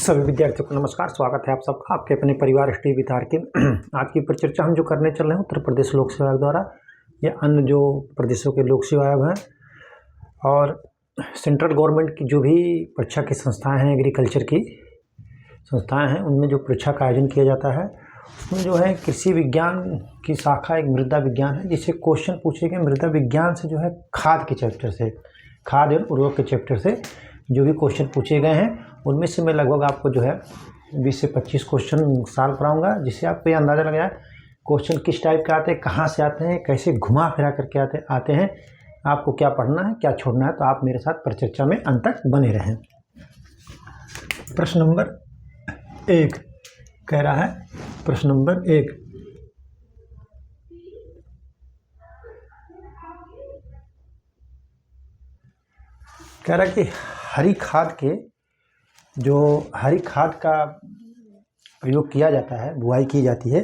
सभी विद्यार्थियों को नमस्कार। स्वागत है आप सबका आपके अपने परिवार स्टडी विद आर के। आज की परिचर्चा हम जो करने चल रहे हैं उत्तर प्रदेश लोक सेवा आयोग द्वारा या अन्य जो प्रदेशों के लोक सेवा आयोग हैं और सेंट्रल गवर्नमेंट की जो भी परीक्षा की संस्थाएं हैं, एग्रीकल्चर की संस्थाएं हैं, उनमें जो परीक्षा का आयोजन किया जाता है उसमें जो है कृषि विज्ञान की शाखा एक मृदा विज्ञान है, जिससे क्वेश्चन पूछे गए मृदा विज्ञान से जो है खाद के चैप्टर से, खाद एवं उर्वरक के चैप्टर से जो भी क्वेश्चन पूछे गए हैं उनमें से मैं लगभग आपको जो है 20 से 25 क्वेश्चन सॉल्व कराऊंगा, जिससे आपको ये अंदाज़ा लग जाए क्वेश्चन किस टाइप के आते हैं, कहाँ से आते हैं, कैसे घुमा फिरा करके आते हैं, आपको क्या पढ़ना है क्या छोड़ना है। तो आप मेरे साथ परिचर्चा में अंत तक बने रहें। प्रश्न नंबर 1 कह रहा है, प्रश्न नंबर 1 कह रहा है कि हरी खाद का प्रयोग किया जाता है, बुआई की जाती है,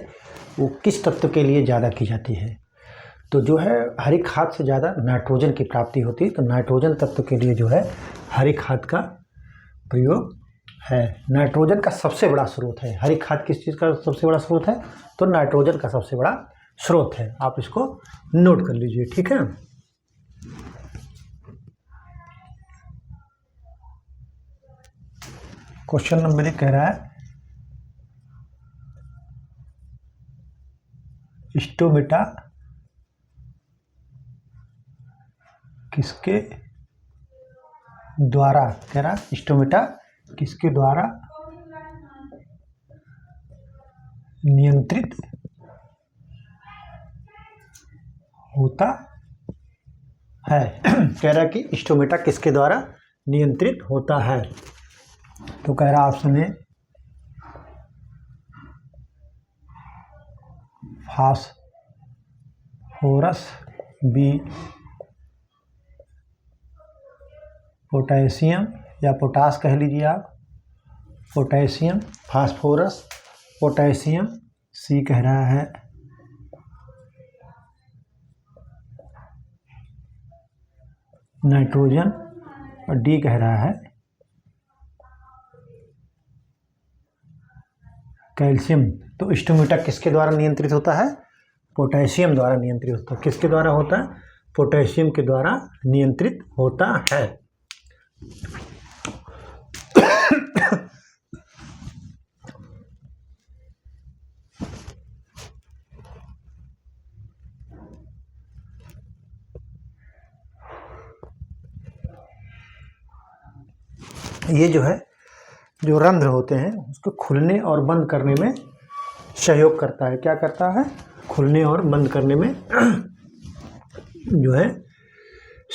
वो किस तत्व के लिए ज़्यादा की जाती है। तो जो है हरी खाद से ज़्यादा नाइट्रोजन की प्राप्ति होती है, तो नाइट्रोजन तत्व के लिए जो है हरी खाद का प्रयोग है। नाइट्रोजन का सबसे बड़ा स्रोत है। हरी खाद किस चीज़ का सबसे बड़ा स्रोत है? तो नाइट्रोजन का सबसे बड़ा स्रोत है। आप इसको नोट कर लीजिए, ठीक है। क्वेश्चन नंबर 1 कह रहा है स्टोमेटा किसके द्वारा, कह रहा स्टोमेटा किसके द्वारा नियंत्रित होता है। कह रहा कि स्टोमेटा किसके द्वारा नियंत्रित होता है। तो कह रहा option A phosphorus, B potassium या पोटास कह लीजिए आप, पोटेशियम, फास्फोरस, पोटेशियम, सी कह रहा है नाइट्रोजन और डी कह रहा है कैल्शियम। तो स्टोमेटा किसके द्वारा नियंत्रित होता है? पोटेशियम द्वारा नियंत्रित होता है। किसके द्वारा होता है? पोटेशियम के द्वारा नियंत्रित होता है। ये जो है जो रंध्र होते हैं उसको खुलने और बंद करने में सहयोग करता है। क्या करता है? खुलने और बंद करने में जो है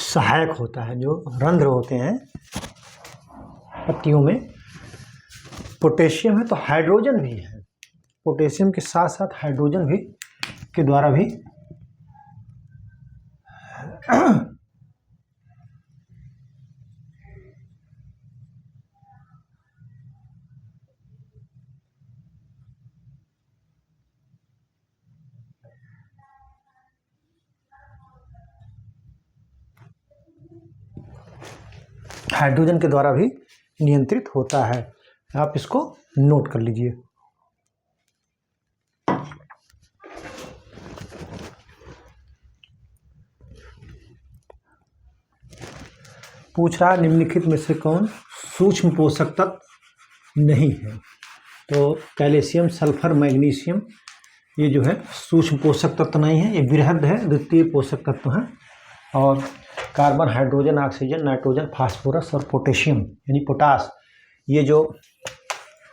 सहायक होता है। जो रंध्र होते हैं पत्तियों में, पोटेशियम है तो हाइड्रोजन भी है, पोटेशियम के साथ साथ हाइड्रोजन भी के द्वारा भी हाइड्रोजन के द्वारा भी नियंत्रित होता है। आप इसको नोट कर लीजिए। पूछ रहा निम्नलिखित में से कौन सूक्ष्म पोषक तत्व नहीं है। तो कैल्शियम, सल्फर, मैग्नीशियम ये जो है सूक्ष्म पोषक तत्व नहीं है, ये बृहद है, द्वितीय पोषक तत्व है। और carbon, hydrogen, oxygen, nitrogen, phosphorus और पोटेशियम यानी पोटास, ये जो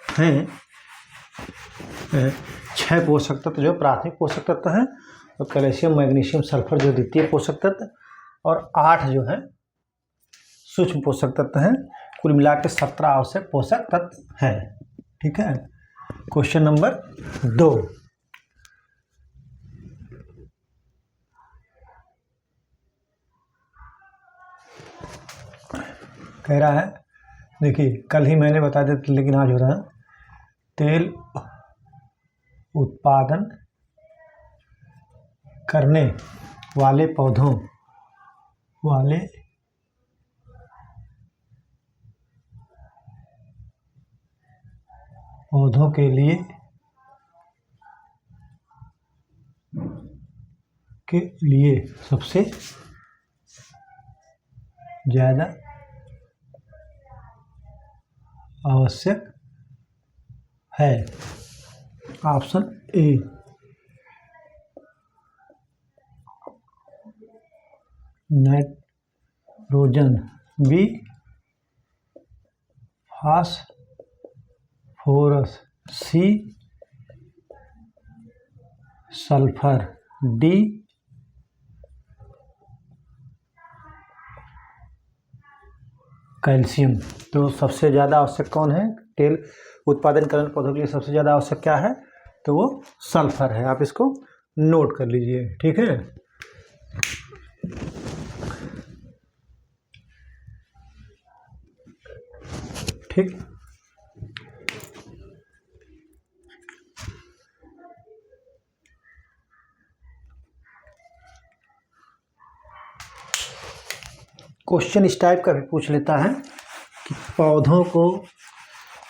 हैं 6 पोषक तत्व जो प्राथमिक पोषक तत्व हैं, और कैल्शियम, मैग्नीशियम, सल्फर जो द्वितीय पोषक तत्व, और 8 जो है सूक्ष्म पोषक तत्व हैं। कुल मिला के 17 आवश्यक पोषक तत्व हैं, ठीक है। क्वेश्चन नंबर 2 कह रहा है, देखिए कल ही मैंने बता दिया लेकिन आज हो रहा है, तेल उत्पादन करने वाले पौधों वाले पौधों के लिए सबसे ज़्यादा आवश्यक है। Option A nitrogen, B phosphorus, C sulphur, D calcium. तो सबसे ज़्यादा आवश्यक कौन है? तेल उत्पादन करने पौधों के लिए सबसे ज़्यादा आवश्यक क्या है? तो वो सल्फर है। आप इसको नोट कर लीजिए, ठीक है। ठीक, क्वेश्चन इस टाइप का भी पूछ लेता है कि पौधों को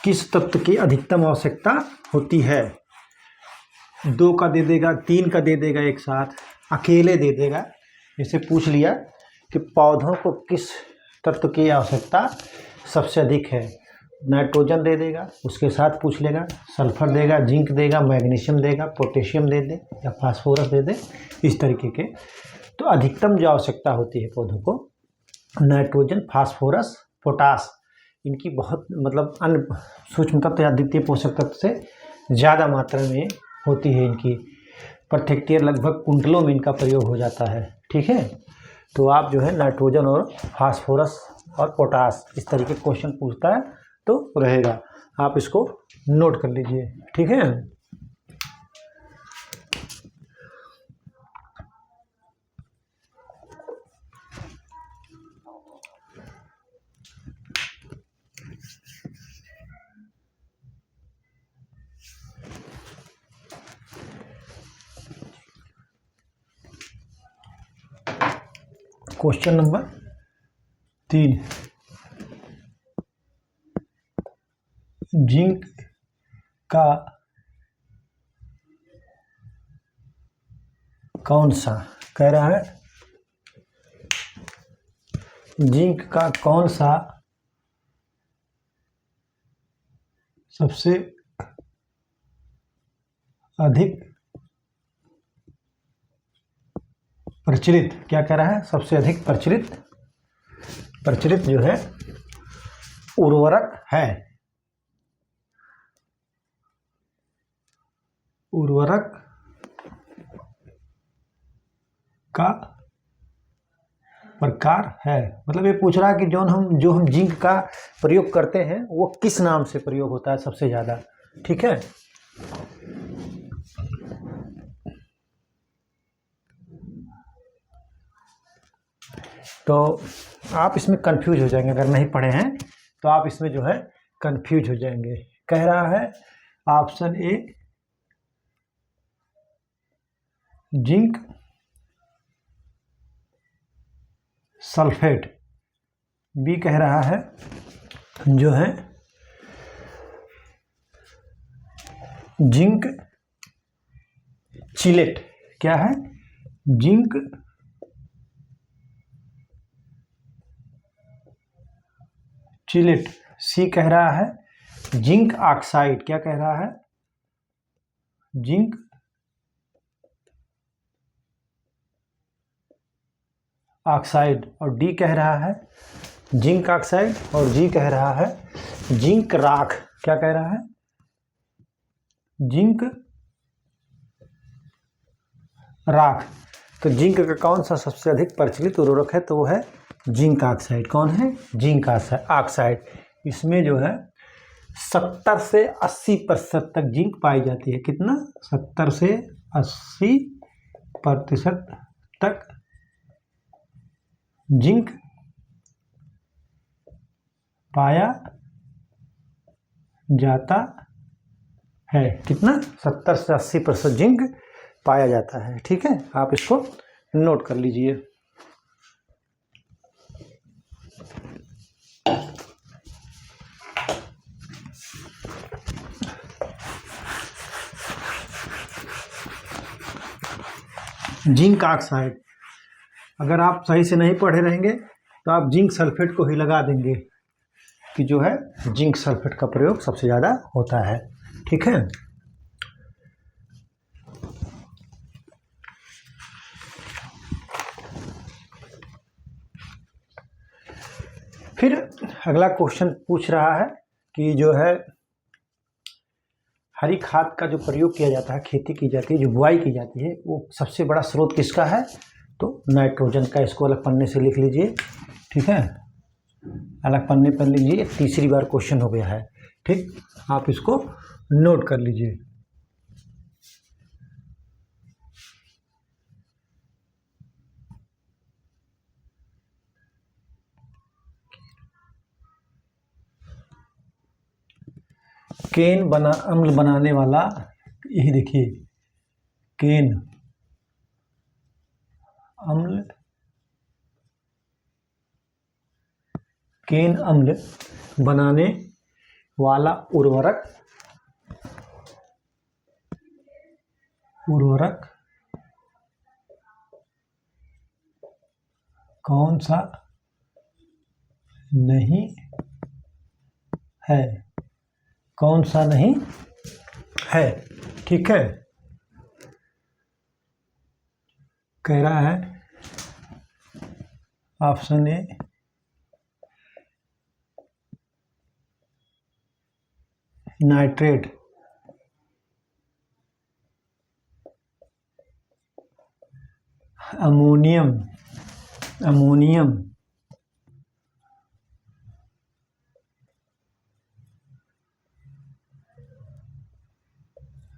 किस तत्व की अधिकतम आवश्यकता होती है। 2 का दे देगा, 3 का दे देगा, एक साथ अकेले दे देगा। इसे पूछ लिया कि पौधों को किस तत्व की आवश्यकता सबसे अधिक है। नाइट्रोजन दे देगा, उसके साथ पूछ लेगा सल्फर देगा, जिंक देगा, मैग्नीशियम देगा, पोटेशियम दे दे या फास्फोरस दे दे, इस तरीके के। तो अधिकतम जो आवश्यकता होती है पौधों को, नाइट्रोजन, फास्फोरस, पोटास, इनकी बहुत मतलब अन्य सूक्ष्म तत्व या द्वितीय पोषक तत्व से ज़्यादा मात्रा में होती है। इनकी प्रति हेक्टेयर लगभग कुंटलों में इनका प्रयोग हो जाता है, ठीक है। तो आप जो है नाइट्रोजन और फास्फोरस और पोटास इस तरीके के क्वेश्चन पूछता है तो रहेगा, आप इसको नोट कर लीजिए, ठीक है। क्वेश्चन नंबर 3, जिंक का कौन सा, कह रहा है जिंक का कौन सा सबसे अधिक प्रचलित, क्या कह रहा है, सबसे अधिक प्रचलित जो है उर्वरक है। उर्वरक का प्रकार है, मतलब ये पूछ रहा है कि जो हम जिंक का प्रयोग करते हैं वो किस नाम से प्रयोग होता है सबसे ज़्यादा, ठीक है। तो आप इसमें कंफ्यूज हो जाएंगे, अगर नहीं पढ़े हैं तो आप इसमें जो है कंफ्यूज हो जाएंगे। कह रहा है option A zinc sulphate, B कह रहा है जो है जिंक चिलेट, क्या है, जिंक चिलेट। सी कह रहा है जिंक ऑक्साइड, क्या कह रहा है, जिंक ऑक्साइड। और डी कह रहा है जिंक ऑक्साइड, और जी कह रहा है जिंक राख, क्या कह रहा है, जिंक राख। तो जिंक का कौन सा सबसे अधिक प्रचलित उर्वरक है, तो वो है जिंक ऑक्साइड। कौन है, जिंक ऑक्साइड। इसमें जो है 70 से 80% तक जिंक पाई जाती है। कितना, 70 से 80% तक जिंक पाया जाता है। कितना, 70 से 80% जिंक पाया जाता है, ठीक है। आप इसको नोट कर लीजिए। Zinc oxide. अगर आप सही से नहीं पढ़े रहेंगे तो आप जिंक सल्फेट को ही लगा देंगे कि जो है जिंक सल्फेट का प्रयोग सबसे ज़्यादा होता है। ठीक है, फिर अगला क्वेश्चन पूछ रहा है कि जो है हरी खाद का जो प्रयोग किया जाता है, खेती की जाती है, जो बुआई की जाती है, वो सबसे बड़ा स्रोत किसका है? तो नाइट्रोजन का। इसको अलग पन्ने से लिख लीजिए। ठीक है, अलग पन्ने पर लीजिए। तीसरी बार क्वेश्चन हो गया है। ठीक, आप इसको नोट कर लीजिए। केन अम्ल बनाने वाला, यही देखिए, केन अम्ल, केन अम्ल बनाने वाला उर्वरक कौन सा नहीं है? कौन सा नहीं है? ठीक है, कह रहा है ऑप्शन ए nitrate, ammonium,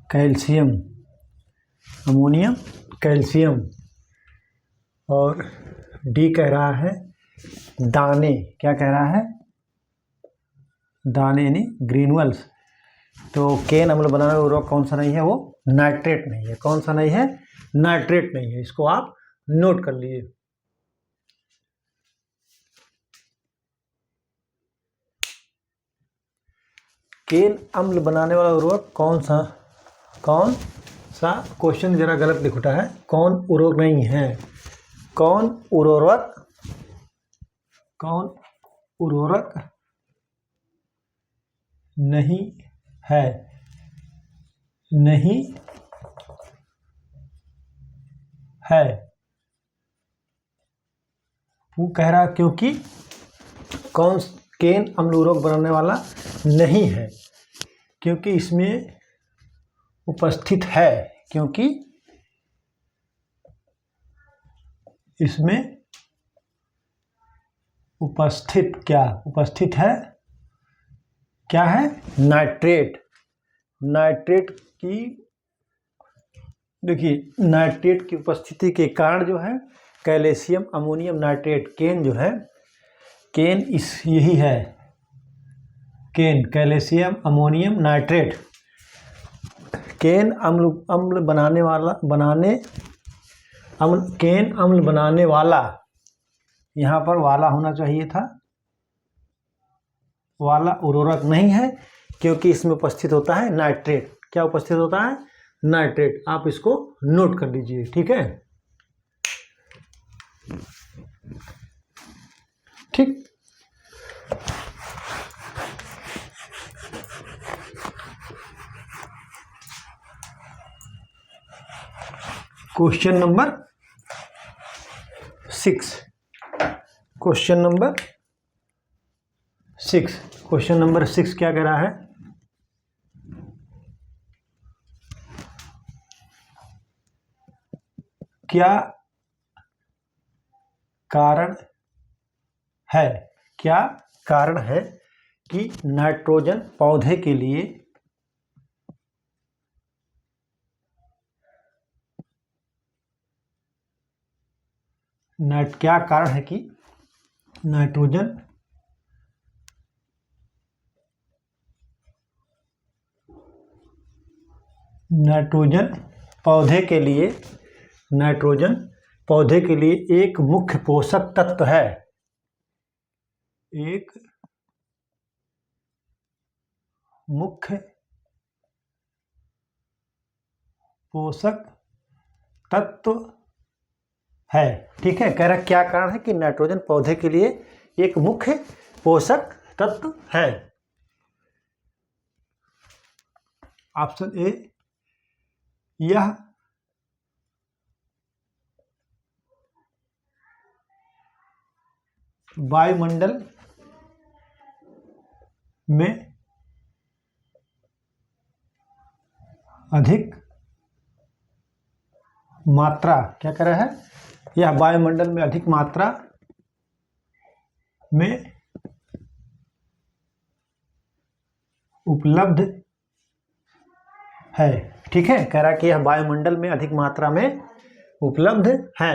calcium, ammonium, calcium. और डी कह रहा है दाने। क्या कह रहा है? दाने यानी ग्रेन्युल्स। तो केन अम्ल बनाने वाला उर्वरक कौन सा नहीं है? वो नाइट्रेट नहीं है। कौन सा नहीं है? नाइट्रेट नहीं है। इसको आप नोट कर लीजिए। केन अम्ल बनाने वाला उर्वरक कौन सा क्वेश्चन जरा गलत लिख उठा है। कौन उर्वरक नहीं है? कौन उर्वरक नहीं है? नहीं है, वो कह रहा क्योंकि कौन केन अम्ल उर्वरक बनाने वाला नहीं है? क्योंकि इसमें उपस्थित है। क्योंकि इसमें उपस्थित है? क्या है? नाइट्रेट। नाइट्रेट की, देखिए, नाइट्रेट की उपस्थिति के कारण जो है कैल्शियम अमोनियम नाइट्रेट, केन जो है, केन यही है, केन कैल्शियम अमोनियम नाइट्रेट। केन अम्ल बनाने वाला, यहाँ पर वाला होना चाहिए था, वाला उर्वरक नहीं है, क्योंकि इसमें उपस्थित होता है नाइट्रेट। क्या उपस्थित होता है? नाइट्रेट। आप इसको नोट कर लीजिए। ठीक है, ठीक। Question number 6। क्वेश्चन नंबर 6 क्या कह रहा है? क्या कारण है कि नाइट्रोजन पौधे के लिए क्या कारण है कि नाइट्रोजन पौधे के लिए एक मुख्य पोषक तत्व है। एक मुख्य पोषक तत्व है। ठीक है, कह रहा क्या कारण है कि नाइट्रोजन पौधे के लिए एक मुख्य पोषक तत्व है। ऑप्शन ए, यह वायुमंडल में अधिक मात्रा, क्या कह रहा है, यह वायुमंडल में अधिक मात्रा में उपलब्ध है। ठीक है, कह रहा है कि यह वायुमंडल में अधिक मात्रा में उपलब्ध है।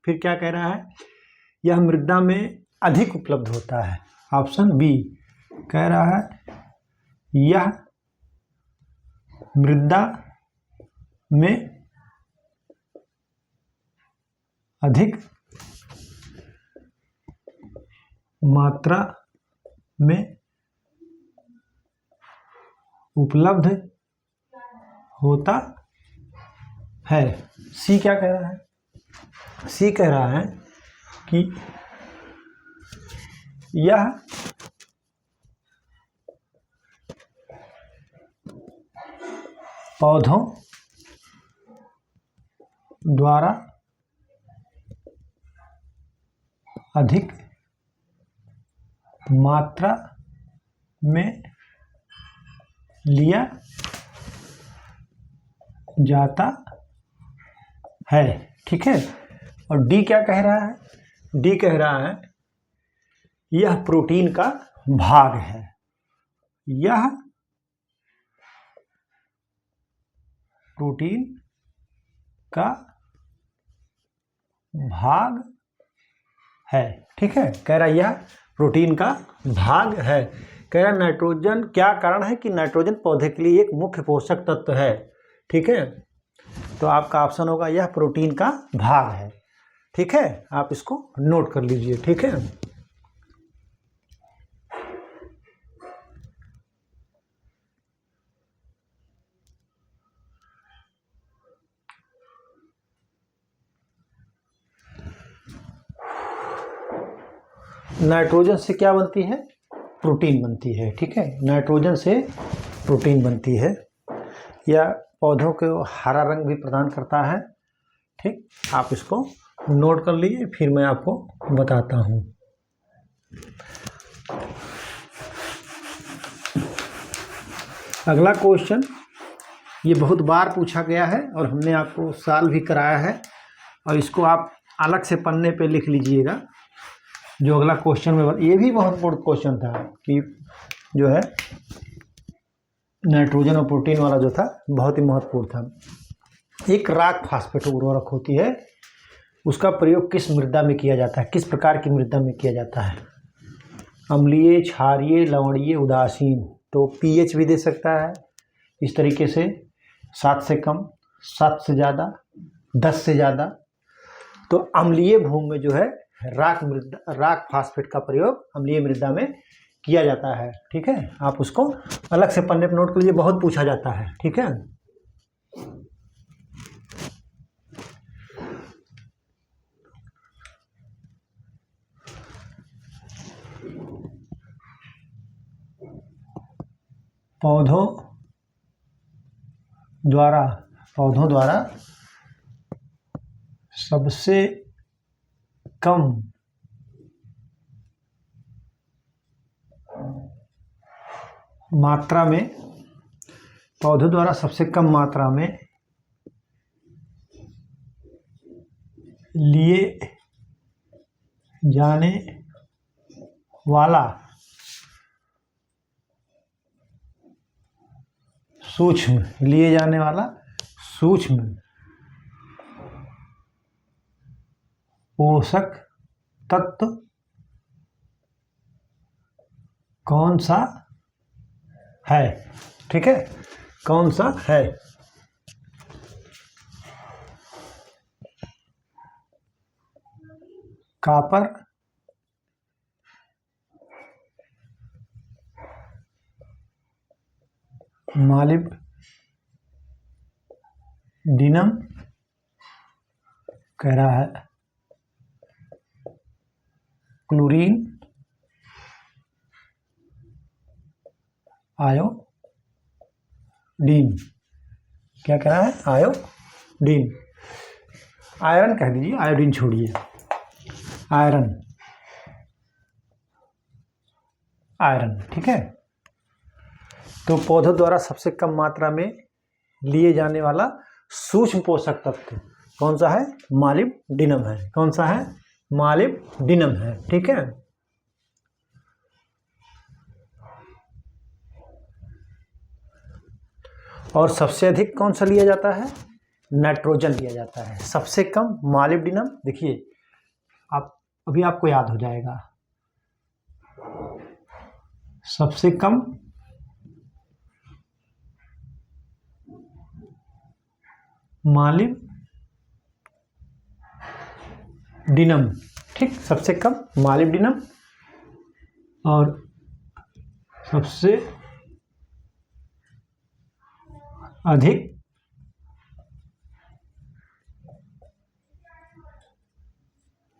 फिर क्या कह रहा है, यह मृदा में अधिक उपलब्ध होता है। ऑप्शन बी कह रहा है यह मृदा में अधिक मात्रा में उपलब्ध होता है। सी क्या कह रहा है, सी कह रहा है कि यह पौधों द्वारा अधिक मात्रा में लिया जाता है। ठीक है, और डी क्या कह रहा है, डी कह रहा है यह प्रोटीन का भाग है। यह प्रोटीन का भाग है। ठीक है, कह रहा यह प्रोटीन का भाग है। कह रहा नाइट्रोजन, क्या कारण है कि नाइट्रोजन पौधे के लिए एक मुख्य पोषक तत्व है। ठीक है, तो आपका ऑप्शन होगा यह प्रोटीन का भाग है। ठीक है, आप इसको नोट कर लीजिए। ठीक है, नाइट्रोजन से क्या बनती है, प्रोटीन बनती है। ठीक है, नाइट्रोजन से प्रोटीन बनती है। यह पौधों को हरा रंग भी प्रदान करता है। ठीक, आप इसको नोट कर लीजिए, फिर मैं आपको बताता हूँ। अगला क्वेश्चन ये बहुत बार पूछा गया है और हमने आपको सॉल्व भी कराया है, और इसको आप अलग से पन्ने पे लिख लीजिएगा। जो अगला क्वेश्चन में, ये भी बहुत बड़ा क्वेश्चन था कि जो है नाइट्रोजन और प्रोटीन वाला जो था बहुत ही महत्वपूर्ण था। एक राक फास्फेट उर्वरक होती है, उसका प्रयोग किस मृदा में किया जाता है, किस प्रकार की मृदा में किया जाता है, अम्लीय, क्षारीय, लवणीय, उदासीन। तो पीएच भी दे सकता है इस तरीके से, 7 से कम, 7 से ज़्यादा, 10 से ज़्यादा। तो अम्लीय भूमि में जो है राक फास्फेट का प्रयोग अम्लीय मृदा में किया जाता है। ठीक है, आप उसको अलग से पन्ने पर नोट कर लीजिए, बहुत पूछा जाता है। ठीक है, पौधों द्वारा सबसे कम मात्रा में, पौधों द्वारा सबसे कम मात्रा में लिए जाने वाला सूक्ष्म पोषक तत्व कौन सा है। ठीक है, कौन सा है। कॉपर, मॉलिब्डेनम कह रहा है क्लोरीन आयोडीन, क्या कह रहा है, आयोडीन, आयरन कह दीजिए, आयोडीन छोड़िए, आयरन, आयरन, ठीक है। तो पौधों द्वारा सबसे कम मात्रा में लिए जाने वाला सूक्ष्म पोषक तत्व कौन सा है, मालिब्डिनम है। कौन सा है, मालिब्डिनम है, ठीक है। और सबसे अधिक कौन सा लिया जाता है, नाइट्रोजन लिया जाता है। सबसे कम मालिब्डिनम, देखिए आप अभी आपको याद हो जाएगा, सबसे कम मालिब्डिनम, ठीक, सबसे कम मालिब्डिनम और सबसे अधिक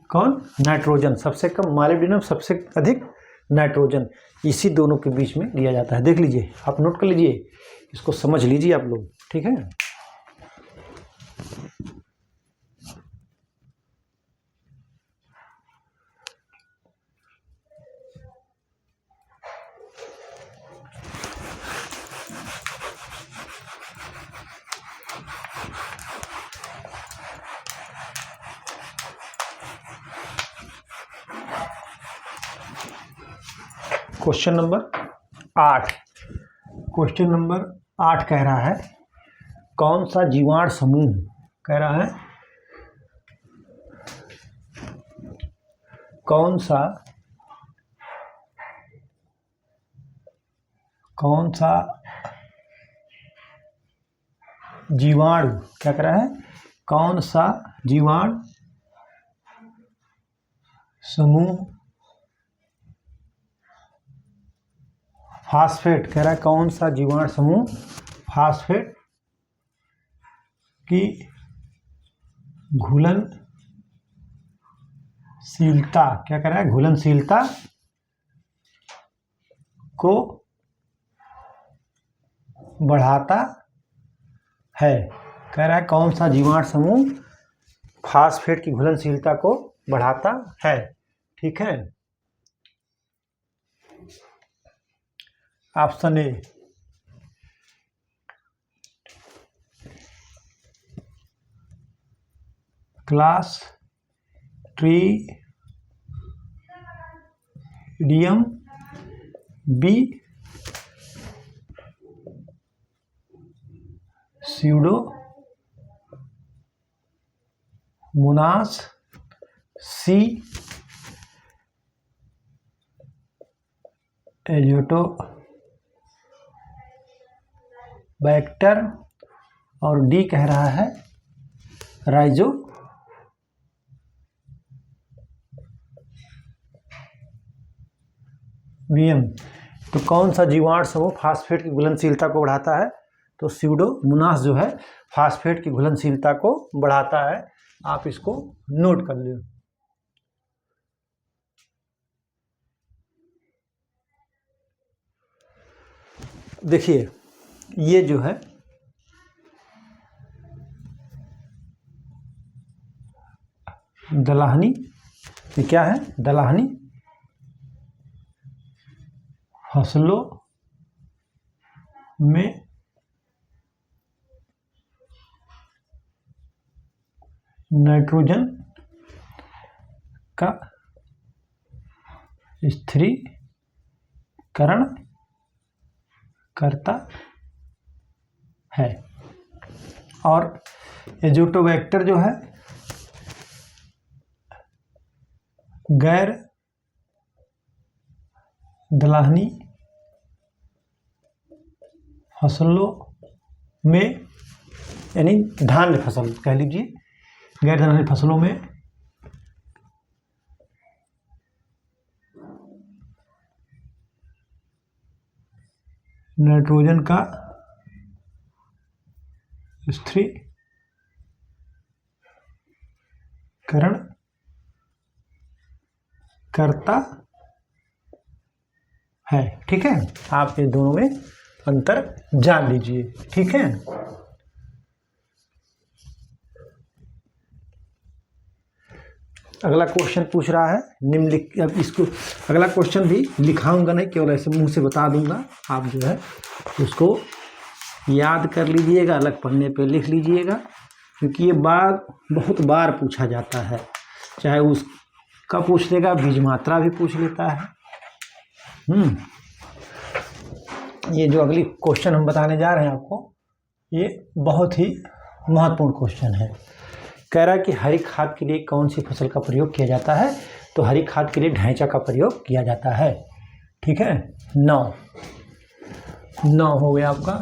कौन, नाइट्रोजन। सबसे कम मालिब्डिनम, सबसे अधिक नाइट्रोजन, इसी दोनों के बीच में लिया जाता है। देख लीजिए, आप नोट कर लीजिए, इसको समझ लीजिए आप लोग, ठीक है। क्वेश्चन नंबर 8, क्वेश्चन नंबर 8 कह रहा है कौन सा जीवाणु समूह, कह रहा है कौन सा जीवाणु, क्या कह रहा है, कौन सा जीवाणु समूह फास्फेट, कह रहा है कौन सा जीवाणु समूह फास्फेट की घुलनशीलता, क्या कह रहा है, घुलनशीलता को बढ़ाता है। कह रहा है कौन सा जीवाणु समूह फास्फेट की घुलनशीलता को बढ़ाता है, ठीक है। Option A, clostridium, B pseudomonas, C azotobacter और डी कह रहा है राइजोबियम। तो कौन सा जीवाणु समूह फास्फेट की घुलनशीलता को बढ़ाता है, तो स्यूडोमोनास जो है फास्फेट की घुलनशीलता को बढ़ाता है। आप इसको नोट कर लो। देखिए ये जो है दलहनी, ये क्या है, दलहनी फसलों में नाइट्रोजन का स्थिरीकरण करता है। और एजोटोबैक्टर जो है गैर दलहनी फसलों में, यानी धान्य फसल कह लीजिए, गैर दलहनी फसलों में नाइट्रोजन का स्थिरीकरण करता है। ठीक है, आप ये दोनों में अंतर जान लीजिए। ठीक है, अगला क्वेश्चन पूछ रहा है निम्नलिखित, अब इसको अगला क्वेश्चन भी लिखाऊंगा नहीं, केवल ऐसे मुंह से बता दूंगा, आप जो है उसको याद कर लीजिएगा, अलग पन्ने पे लिख लीजिएगा, क्योंकि ये बात बहुत बार पूछा जाता है। चाहे उसका पूछ लेगा, बीज मात्रा भी पूछ लेता है। ये जो अगली क्वेश्चन हम बताने जा रहे हैं आपको, ये बहुत ही महत्वपूर्ण क्वेश्चन है। कह रहा है कि हरी खाद के लिए कौन सी फसल का प्रयोग किया जाता है? तो हरी खाद के लिए ढैंचा का प्रयोग किया जाता है। ठीक है, 9 हो गया आपका।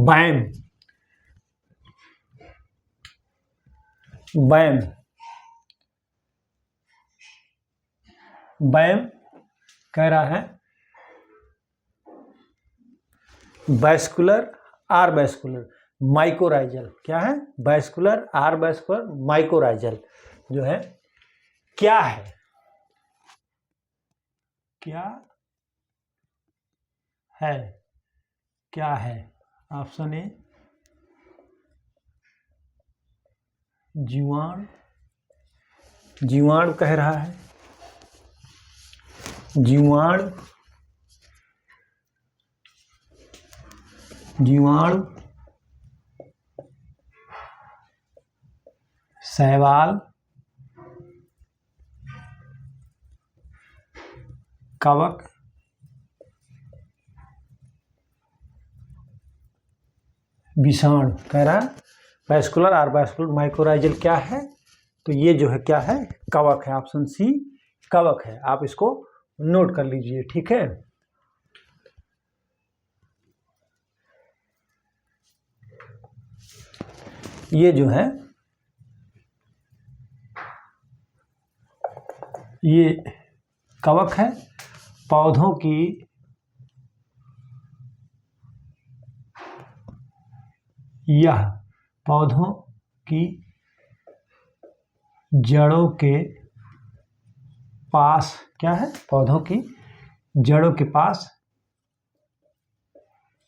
बैम, बैम, बैम कह रहा है वैस्कुलर आर वैस्कुलर माइकोराइजल। क्या है? वैस्कुलर आर वैस्कुलर माइकोराइजल जो है क्या है? क्या है? क्या है? ऑप्शन ए जीवाणु, जीवाणु कह रहा है, जीवाणु, जीवाणु, शैवाल, कवक, विषाणु। कह रहा है वैस्कुलर आर वैस्कुलर माइकोराइजल क्या है? तो ये जो है क्या है? कवक है। ऑप्शन सी कवक है। आप इसको नोट कर लीजिए। ठीक है, ये जो है ये कवक है। पौधों की यह पौधों की जड़ों के पास क्या है? पौधों की जड़ों के पास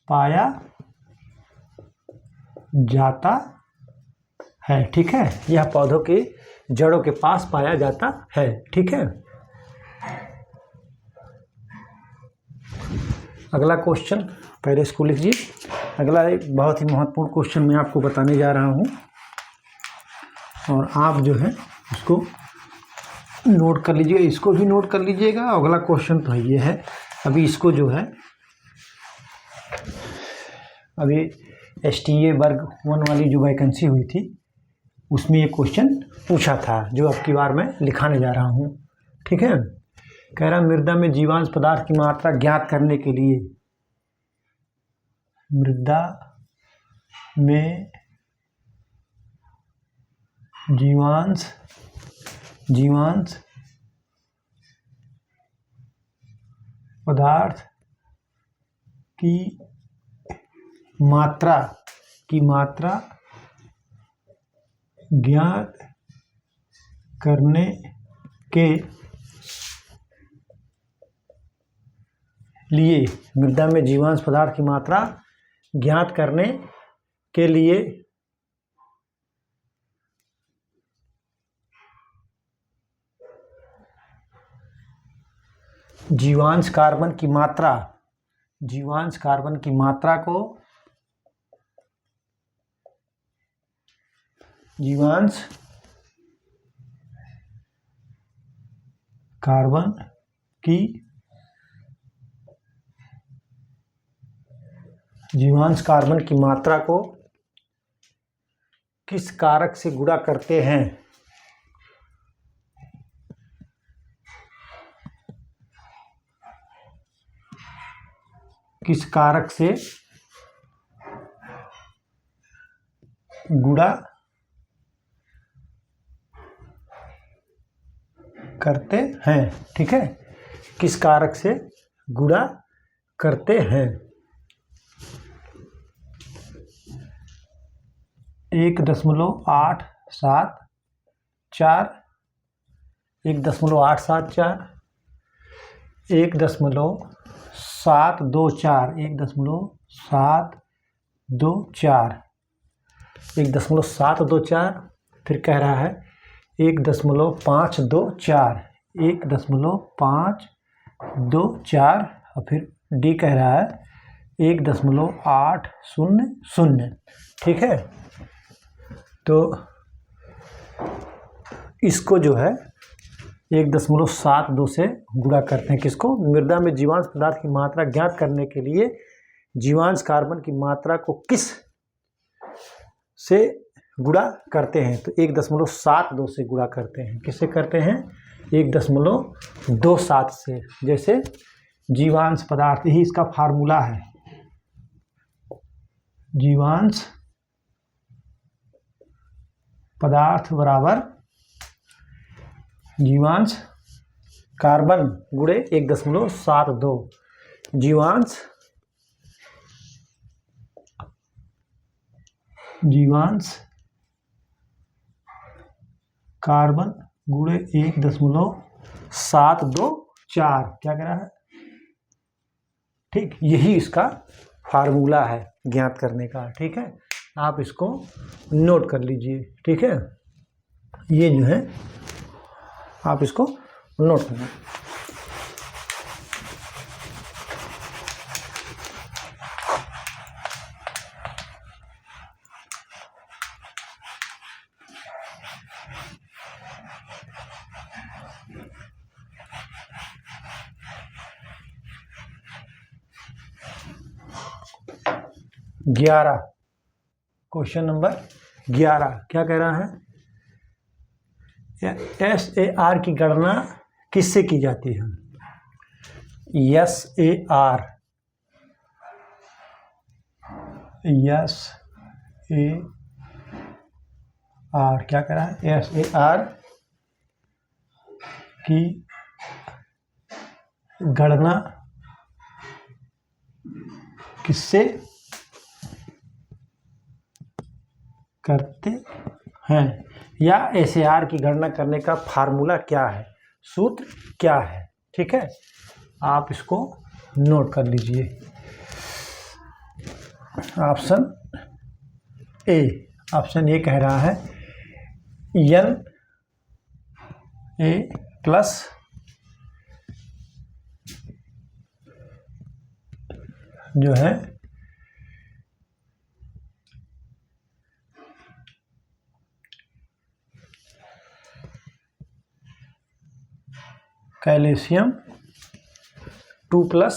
पाया जाता है। ठीक है, यह पौधों की जड़ों के पास पाया जाता है। ठीक है, अगला क्वेश्चन पहले इसको लिख लीजिए। अगला एक बहुत ही महत्वपूर्ण क्वेश्चन मैं आपको बताने जा रहा हूं, और आप जो है इसको नोट कर लीजिएगा, इसको भी नोट कर लीजिएगा। अगला क्वेश्चन तो ये है, अभी इसको जो है अभी STA वर्ग 1 वाली जो वैकेंसी हुई थी उसमें ये क्वेश्चन पूछा था, जो अब की बार मैं लिखाने जा रहा हूँ। ठीक है, कह रहा मृदा में जीवांश पदार्थ की मात्रा ज्ञात करने के लिए, मृदा में जीवांश पदार्थ की मात्रा ज्ञात करने के लिए, मृदा में जीवांश पदार्थ की मात्रा ज्ञात करने के लिए जीवांश कार्बन की मात्रा को जीवांश कार्बन की मात्रा को किस कारक से गुणा करते हैं? किस कारक से गुणा करते हैं? ठीक है, किस कारक से गुणा करते हैं? 1.874, 1.874, 1.724, 1.724, 1.724, फिर कह रहा है 1.524, 1.524, और फिर डी कह रहा है 1.800। ठीक है, तो इसको जो है 1.72 से गुणा करते हैं। किसको? मृदा में जीवांश पदार्थ की मात्रा ज्ञात करने के लिए जीवांश कार्बन की मात्रा को किस से गुणा करते हैं? तो 1.72 से गुणा करते हैं। किससे करते हैं? 1.27 से। जैसे जीवांश पदार्थ, यही इसका फार्मूला है। जीवांश पदार्थ बराबर जीवांश कार्बन गुणे 1.72। जीवांश कार्बन गुणे 1.724। क्या कह रहा है? ठीक, यही इसका फार्मूला है ज्ञात करने का। ठीक है, आप इसको नोट कर लीजिए। ठीक है, ये जो है आप इसको नोट करना। क्वेश्चन नंबर 11 क्या कह रहा है? SAR की गणना किससे की जाती है? SAR क्या कह रहा है? SAR की गणना किससे करते हैं, या SAR की गणना करने का फार्मूला क्या है, सूत्र क्या है? ठीक है, आप इसको नोट कर लीजिए। ऑप्शन ए कह रहा है Na प्लस जो है कैल्शियम 2 प्लस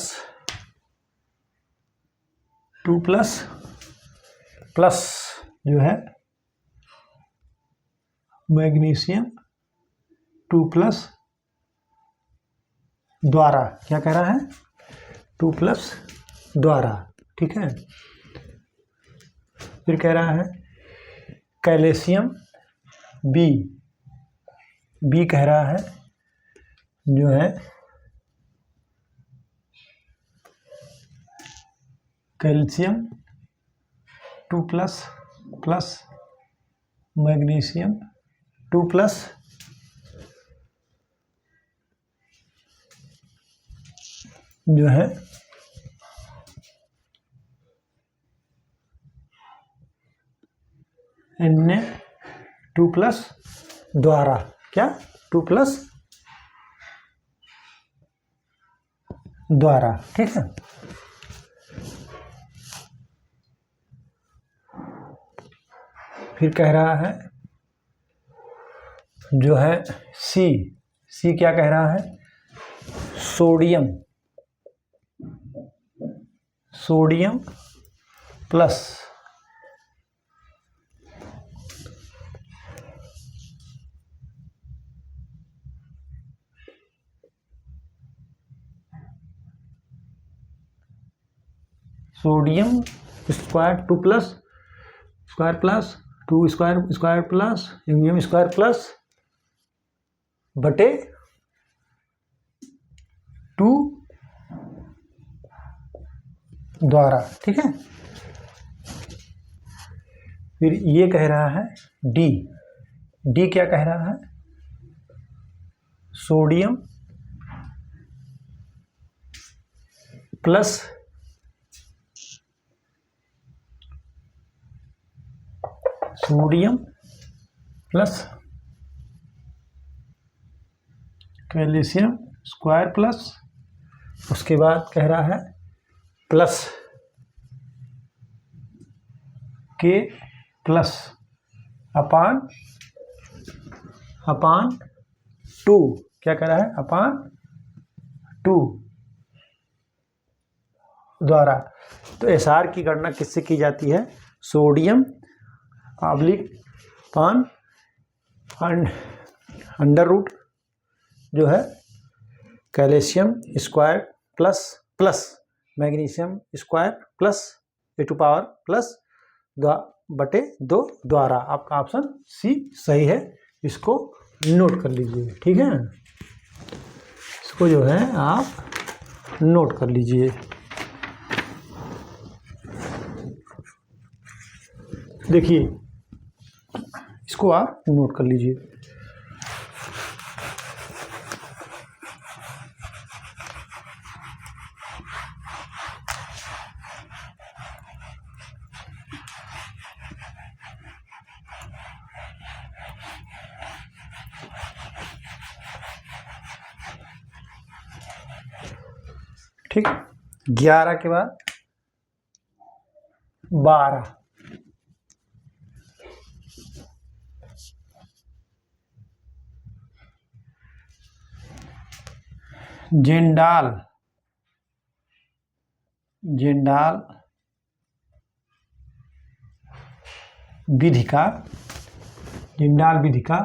जो है मैग्नीशियम 2+ द्वारा। क्या कह रहा है? 2+ द्वारा। ठीक है, फिर कह रहा है कैल्शियम बी कह रहा है जो है कैल्शियम 2+ प्लस मैग्नीशियम 2+ जो है Na2+ द्वारा। क्या? 2+ द्वारा। ठीक है, फिर कह रहा है जो है सी क्या कह रहा है? Sodium plus sodium square 2+ square plus 2 square plus यूनियम स्क्वायर प्लस बटे 2 द्वारा। ठीक है, फिर ये कह रहा है डी क्या कह रहा है? Sodium plus sodium plus calcium square plus, उसके बाद कह रहा है प्लस के प्लस अपान 2, क्या कह रहा है, अपान 2 द्वारा। तो एसआर की गणना किससे की जाती है, सोडियम ऑब्लिक पान अंडर रूट जो है calcium square plus magnesium square plus e⁻² बटे 2 द्वारा। आपका ऑप्शन सी सही है, इसको नोट कर लीजिए। ठीक है, इसको जो है आप नोट कर लीजिए। देखिए, इसको आप नोट कर लीजिए। ठीक, 11 के बाद 12, जेंडाल विधि का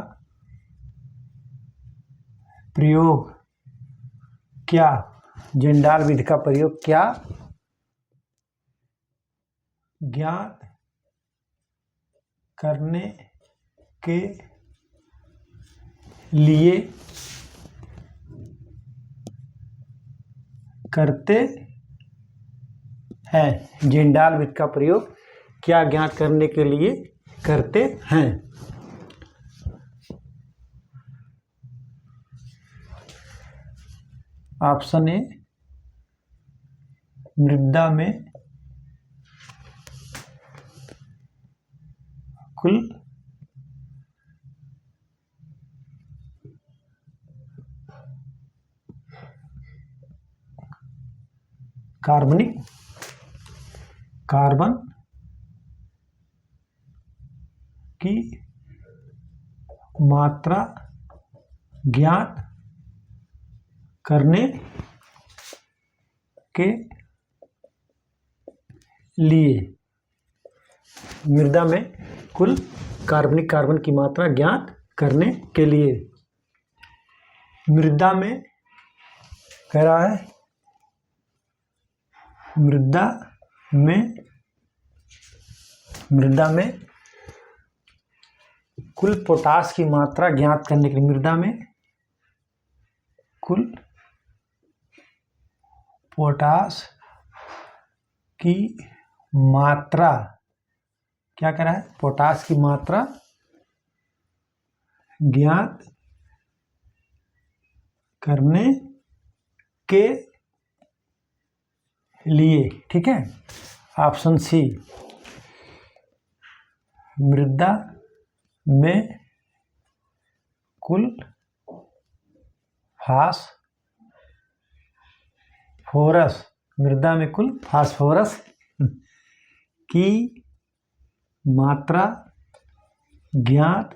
प्रयोग क्या, जेंडाल विधि का प्रयोग क्या ज्ञात करने के लिए करते हैं, जेंडाल विधि का प्रयोग क्या ज्ञात करने के लिए करते हैं। ऑप्शन ए, मृदा में कुल कार्बन की मात्रा ज्ञात करने के लिए, मृदा में कुल कार्बन की मात्रा ज्ञात करने के लिए, मृदा में कह रहा है, मृदा में कुल पोटास की मात्रा ज्ञात करने के लिए, मृदा में कुल पोटास की मात्रा, क्या कह रहा है, पोटास की मात्रा ज्ञात करने के लिए। ठीक है, ऑप्शन सी, मृदा में कुल फास्फोरस, मृदा में कुल फास्फोरस की मात्रा ज्ञात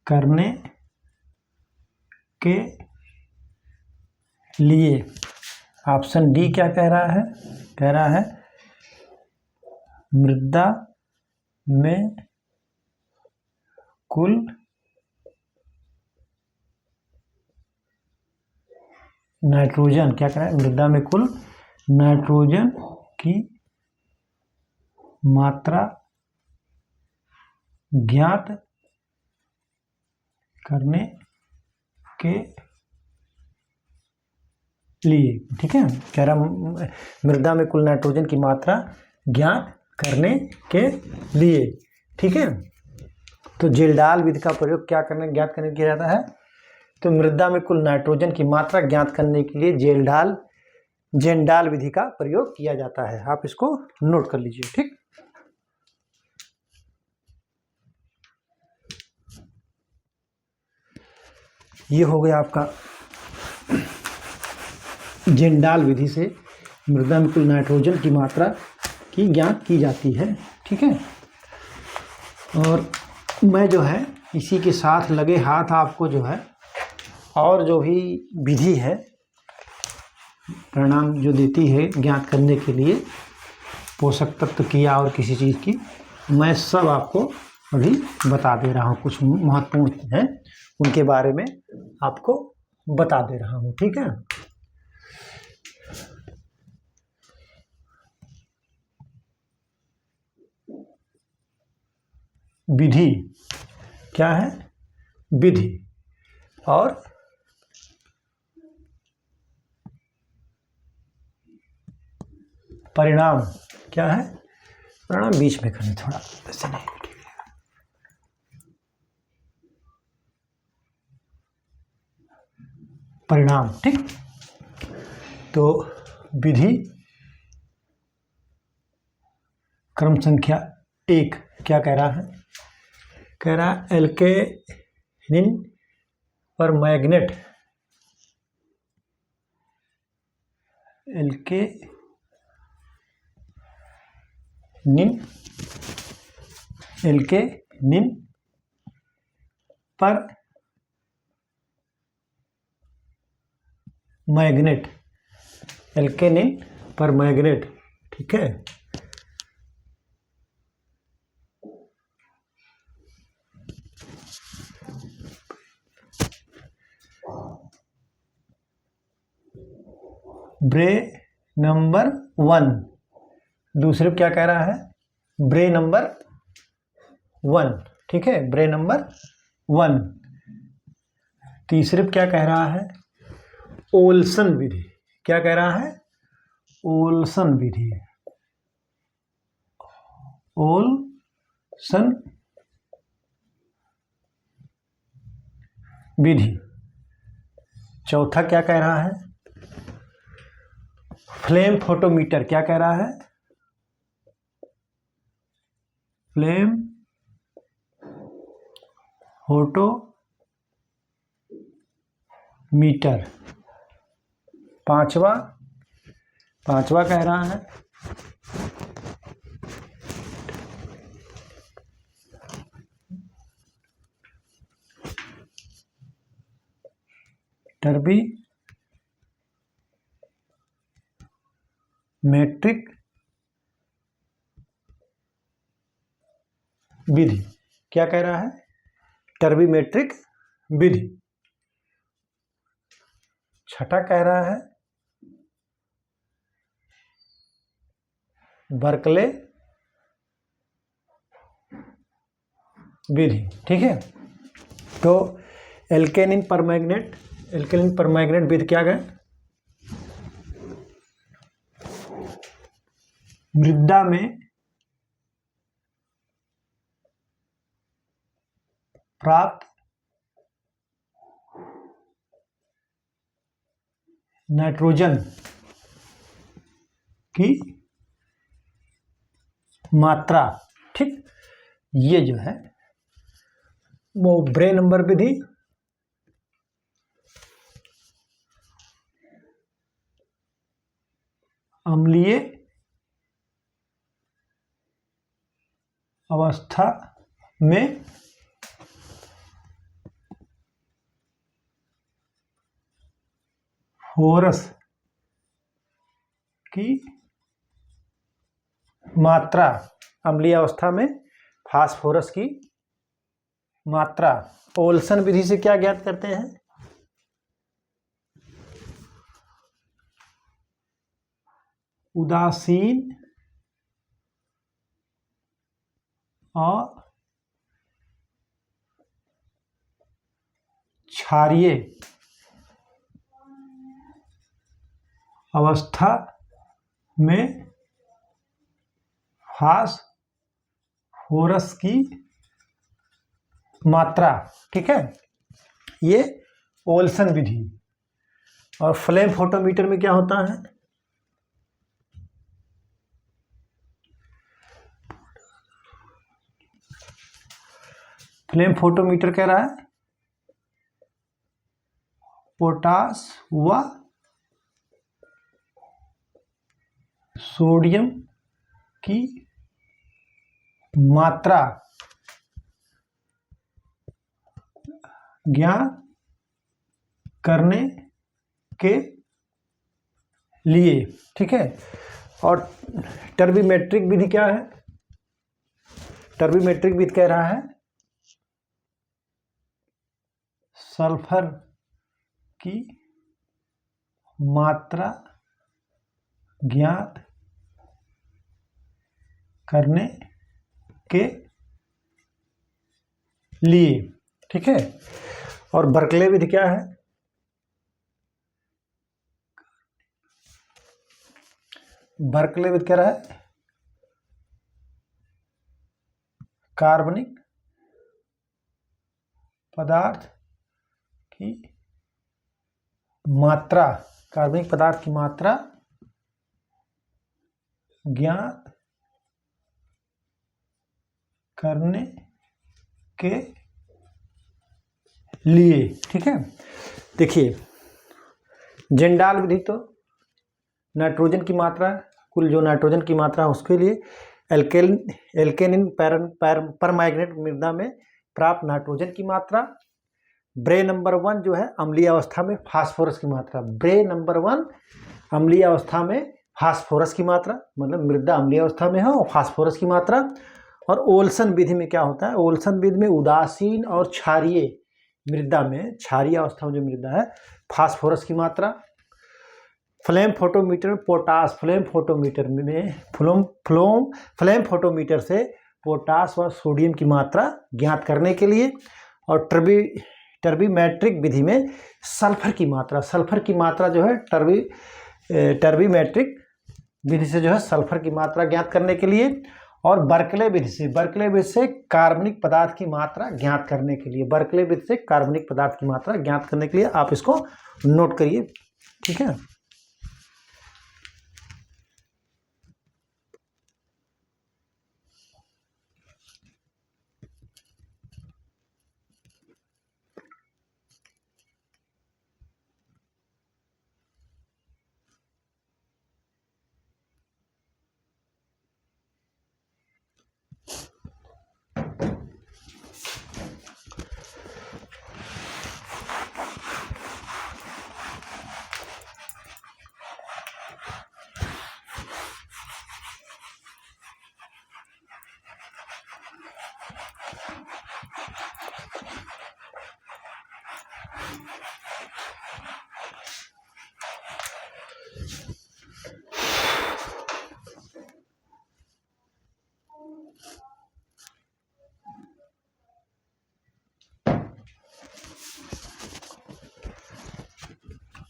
करने के लिए। ऑप्शन डी क्या कह रहा है, कह रहा है मृदा में कुल नाइट्रोजन, क्या कह रहा है, मृदा में कुल नाइट्रोजन की मात्रा ज्ञात करने के लिए। ठीक है, कह रहा मृदा में कुल नाइट्रोजन की मात्रा ज्ञात करने के लिए। ठीक है, तो जेल्डाल विधि का प्रयोग क्या ज्ञात करने किया जाता है, तो मृदा में कुल नाइट्रोजन की मात्रा ज्ञात करने के लिए जेल्डाल जेंडाल विधि का प्रयोग किया जाता है। आप इसको नोट कर लीजिए, ठीक। ये हो गया आपका जेंडाल विधि से मृदा में कुल नाइट्रोजन की मात्रा की ज्ञात की जाती है, ठीक है। और मैं जो है इसी के साथ लगे हाथ आपको जो है और जो भी विधि है परिणाम जो देती है ज्ञात करने के लिए पोषक तत्व की या और किसी चीज़ की, मैं सब आपको अभी बता दे रहा हूँ। कुछ महत्वपूर्ण हैं उनके बारे में आपको बता दे रहा हूँ, ठीक है। विधि क्या है? विधि और परिणाम क्या है? परिणाम बीच में करने थोड़ा ऐसे नहीं, परिणाम, ठीक। तो विधि क्रम संख्या 1 क्या कह रहा है? कह रहा है एल्केनिन पर मैग्नेट, एल्केनिन पर मैग्नेट, एल्केनिन पर मैग्नेट, ठीक है। ब्रे नंबर 1, दूसरे क्या कह रहा है? ब्रे नंबर 1, ठीक है, ब्रे नंबर 1। तीसरे क्या कह रहा है? ओल्सन विधि। क्या कह रहा है? ओल्सन विधि, ओल्सन विधि। चौथा क्या कह रहा है? Flame photometer. क्या कह रहा है? Flame photometer. पांचवा कह रहा है टर्बी मेट्रिक विधि। क्या कह रहा है? टर्बीमेट्रिक विधि। छठा कह रहा है बर्कले विधि, ठीक है। तो एल्केनिन परमैंगनेट विधि क्या है? मृदा में प्राप्त नाइट्रोजन की मात्रा, ठीक। ये जो है वो ब्रे नंबर विधि, अम्लीय अवस्था में फोरस की मात्रा, अम्लीय अवस्था में फास्फोरस की मात्रा। ओल्सन विधि से क्या ज्ञात करते हैं? उदासीन और क्षारीय अवस्था में फास्फोरस की मात्रा, ठीक है। ये ओल्सन विधि। और फ्लेम फोटोमीटर में क्या होता है? फ्लेम फोटोमीटर कह रहा है पोटास व सोडियम की मात्रा ज्ञात करने के लिए, ठीक है। और टर्बीमेट्रिक विधि क्या है? टर्बीमेट्रिक विधि कह रहा है सल्फर की मात्रा ज्ञात करने के लिए, ठीक है। और बर्कले विधि क्या है? बर्कले विधि कह रहा है कार्बनिक पदार्थ की मात्रा, कार्बनिक पदार्थ की मात्रा ज्ञात करने के लिए, ठीक है। देखिए जेंडाल विधि तो नाइट्रोजन की मात्रा, कुल जो नाइट्रोजन की मात्रा है उसके लिए, एल्केनिन परमैंगनेट मृदा में प्राप्त नाइट्रोजन की मात्रा, ब्रे नंबर 1 जो है अम्लीय अवस्था में फास्फोरस की मात्रा, ब्रे नंबर 1 अम्लीय अवस्था में फास्फोरस की मात्रा, मतलब मृदा अम्लीय अवस्था में है और फास्फोरस की मात्रा। और ओल्सन विधि में क्या होता है? ओल्सन विधि में उदासीन और क्षारीय मृदा में, क्षारीय अवस्था में जो मृदा है, फास्फोरस की मात्रा। फ्लेम फोटोमीटर में पोटास, फ्लेम फोटोमीटर से पोटास व सोडियम की मात्रा ज्ञात करने के लिए। और टर्बीमेट्रिक विधि में सल्फर की मात्रा जो है टर्बीमेट्रिक विधि से जो है सल्फर की मात्रा ज्ञात करने के लिए। और बर्कले विधि से कार्बनिक पदार्थ की मात्रा ज्ञात करने के लिए, बर्कले विधि से कार्बनिक पदार्थ की मात्रा ज्ञात करने के लिए आप इसको नोट करिए, ठीक है।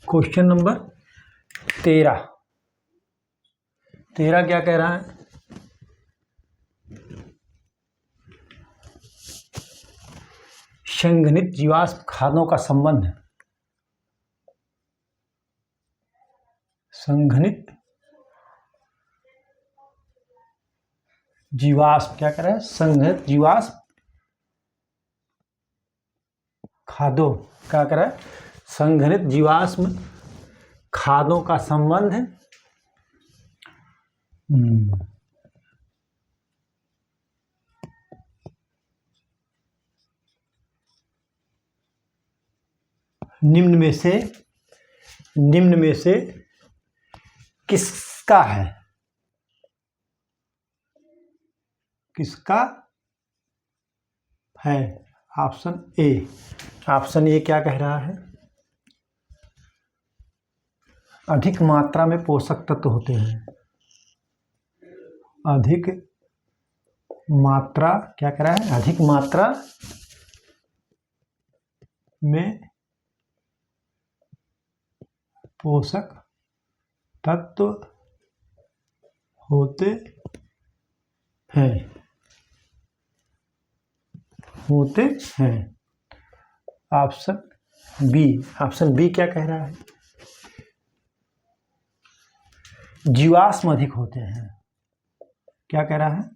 क्वेश्चन नंबर 13 क्या कह रहा है? संघनित जीवाश्म खादों का संबंध, संघनित जीवाश्म क्या कह रहा है? संघनित जीवाश्म खादों क्या कह रहा है? संघनित जीवाश्म खादों का संबंध है निम्न में से किसका है? किसका है? ऑप्शन ए क्या कह रहा है? अधिक मात्रा में पोषक तत्व होते हैं, अधिक मात्रा क्या कह रहा है? अधिक मात्रा में पोषक तत्व होते हैं। ऑप्शन बी क्या कह रहा है? जीवाश्म अधिक होते हैं। क्या कह रहा है?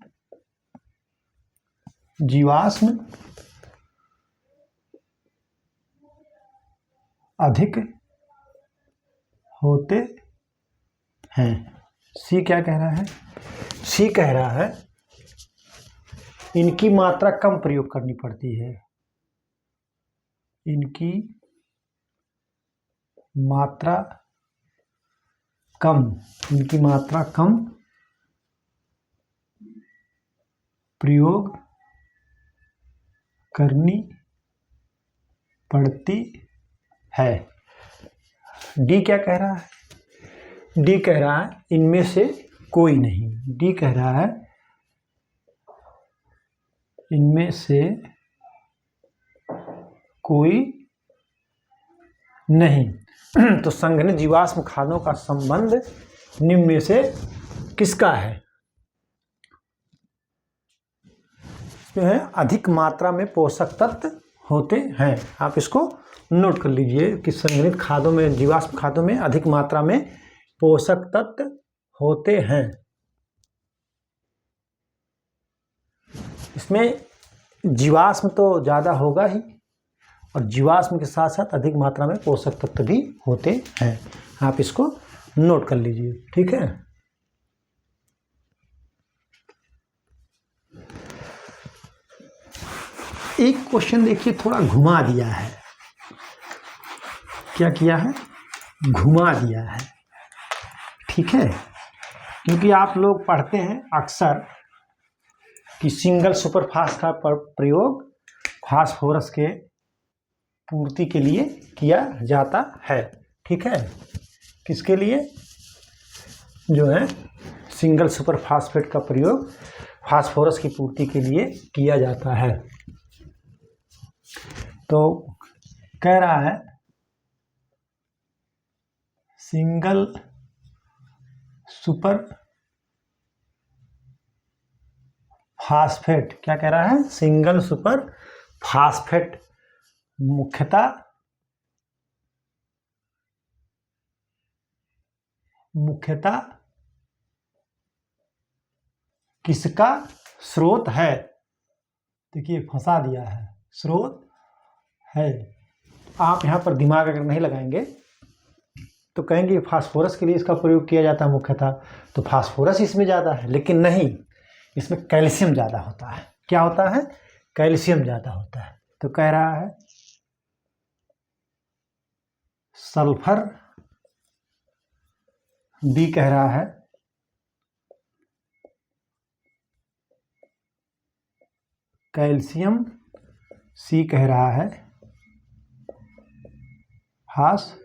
जीवाश्म अधिक होते हैं। सी क्या कह रहा है? सी कह रहा है इनकी मात्रा कम प्रयोग करनी पड़ती है। इनकी मात्रा कम, इनकी मात्रा कम प्रयोग करनी पड़ती है। डी क्या कह रहा है? डी कह रहा है इनमें से कोई नहीं। डी कह रहा है इनमें से कोई नहीं। तो संघनित जीवाश्म खादों का संबंध निम्न में से किसका है? जो है अधिक मात्रा में पोषक तत्व होते हैं। आप इसको नोट कर लीजिए कि संघनित खादों में, जीवाश्म खादों में अधिक मात्रा में पोषक तत्व होते हैं। इसमें जीवाश्म तो ज़्यादा होगा ही और जीवाश्म के साथ साथ अधिक मात्रा में पोषक तत्व भी होते हैं। आप इसको नोट कर लीजिए, ठीक है। एक क्वेश्चन देखिए थोड़ा घुमा दिया है। क्या किया है? घुमा दिया है, ठीक है। क्योंकि आप लोग पढ़ते हैं अक्सर कि सिंगल सुपरफास्फेट का प्रयोग फास्फोरस के पूर्ति के लिए किया जाता है, ठीक है। किसके लिए? जो है सिंगल सुपरफास्फेट का प्रयोग फास्फोरस की पूर्ति के लिए किया जाता है। तो कह रहा है सिंगल सुपर फास्फेट, क्या कह रहा है? सिंगल सुपर फास्फेट मुख्यतः किसका स्रोत है? देखिए फंसा दिया है, स्रोत है। आप यहाँ पर दिमाग अगर नहीं लगाएंगे तो कहेंगे फास्फोरस के लिए इसका प्रयोग किया जाता है मुख्यतः, तो फास्फोरस इसमें ज़्यादा है, लेकिन नहीं, इसमें कैल्शियम ज़्यादा होता है। क्या होता है? कैल्शियम ज़्यादा होता है। तो कह रहा है सल्फर, बी कह रहा है कैल्शियम, सी कह रहा है फास्फोरस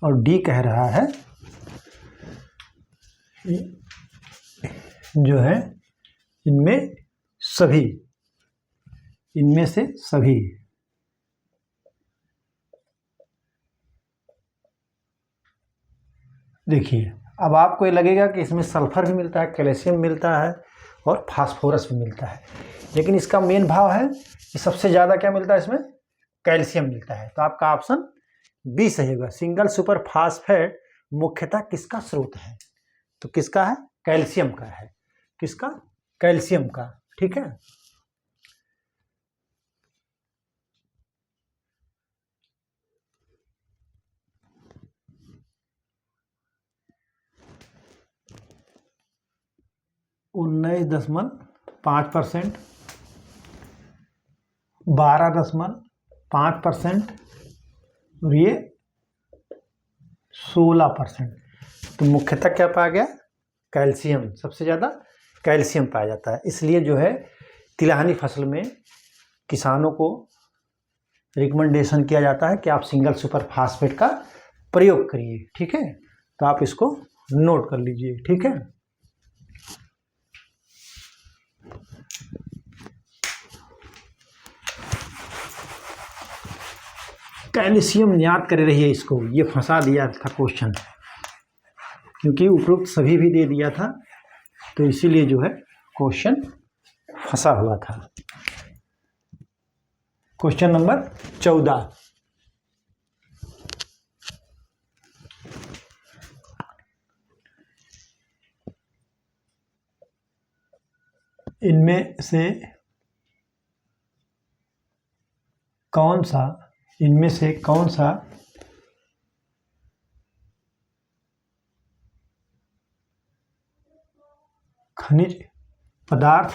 और डी कह रहा है जो है इनमें से सभी। देखिए अब आपको ये लगेगा कि इसमें सल्फर भी मिलता है, कैल्शियम मिलता है और फास्फोरस भी मिलता है, लेकिन इसका मेन भाव है कि सबसे ज़्यादा क्या मिलता है? इसमें कैल्शियम मिलता है। तो आपका ऑप्शन बी सही होगा। सिंगल सुपर फास्फेट मुख्यतः किसका स्रोत है? तो किसका है? कैल्शियम का है। किसका? कैल्शियम का, ठीक है। उन्नीस 19.5%, 12.5% और ये 16%। तो मुख्यतः क्या पाया गया? कैल्शियम, सबसे ज़्यादा कैल्शियम पाया जाता है। इसलिए जो है तिलहनी फसल में किसानों को रिकमेंडेशन किया जाता है कि आप सिंगल सुपर फास्फेट का प्रयोग करिए, ठीक है। तो आप इसको नोट कर लीजिए, ठीक है। कैल्शियम याद करे रहिए इसको, ये फंसा दिया था क्वेश्चन, क्योंकि उपरोक्त सभी भी दे दिया था, तो इसीलिए जो है क्वेश्चन फंसा हुआ था। क्वेश्चन नंबर 14, इनमें से कौन सा, इनमें से कौन सा खनिज पदार्थ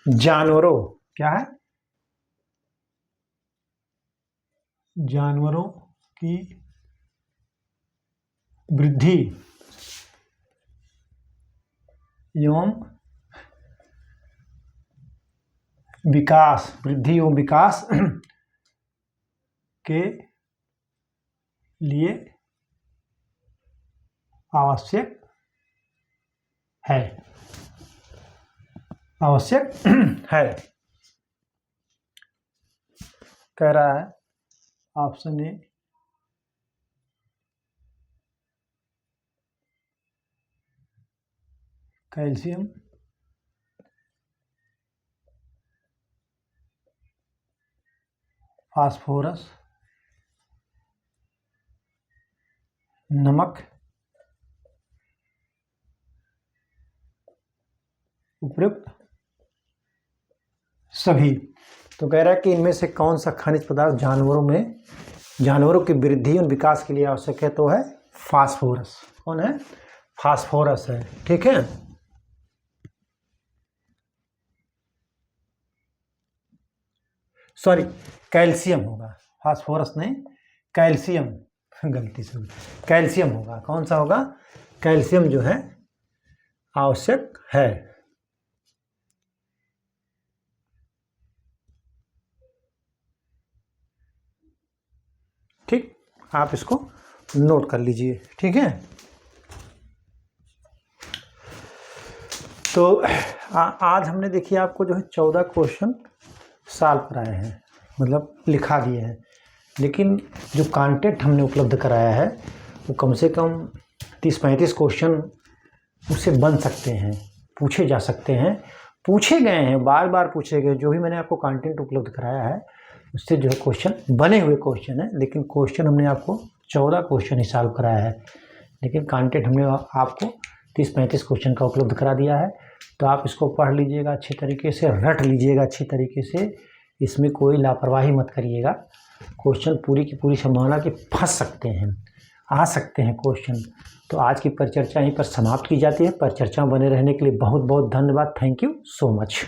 जानवरों, क्या है, जानवरों की वृद्धि एवं विकास, वृद्धि एवं विकास के लिए आवश्यक है, आवश्यक है, कह रहा है ऑप्शन ए कैल्शियम, फास्फोरस, नमक, उपयुक्त सभी। तो कह रहा है कि इनमें से कौन सा खनिज पदार्थ जानवरों की वृद्धि और विकास के लिए आवश्यक है, तो है फास्फोरस। कौन है, फास्फोरस है, ठीक है। सॉरी, कैल्शियम होगा, फास्फोरस नहीं, कैल्शियम, गलती से कैल्शियम होगा। कौन सा होगा, कैल्शियम जो है आवश्यक है। ठीक, आप इसको नोट कर लीजिए, ठीक है। तो आज हमने देखिए आपको जो है 14 क्वेश्चन सॉल्व कराए हैं, मतलब लिखा दिए हैं, लेकिन जो कंटेंट हमने उपलब्ध कराया है वो कम से कम 30-35 क्वेश्चन उससे बन सकते हैं, पूछे जा सकते हैं, पूछे गए हैं, बार बार पूछे गए। जो भी मैंने आपको कंटेंट उपलब्ध कराया है उससे जो है क्वेश्चन बने हुए क्वेश्चन है, लेकिन क्वेश्चन हमने आपको 14 क्वेश्चन ही सॉल्व कराया है, लेकिन कंटेंट हमने आपको 30-35 क्वेश्चन का उपलब्ध करा दिया है। तो आप इसको पढ़ लीजिएगा अच्छे तरीके से, रट लीजिएगा अच्छे तरीके से, इसमें कोई लापरवाही मत करिएगा। क्वेश्चन पूरी की पूरी संभावना कि फंस सकते हैं, आ सकते हैं क्वेश्चन। तो आज की परिचर्चा यहीं पर समाप्त की जाती है। परिचर्चा बने रहने के लिए बहुत बहुत धन्यवाद। Thank you so much.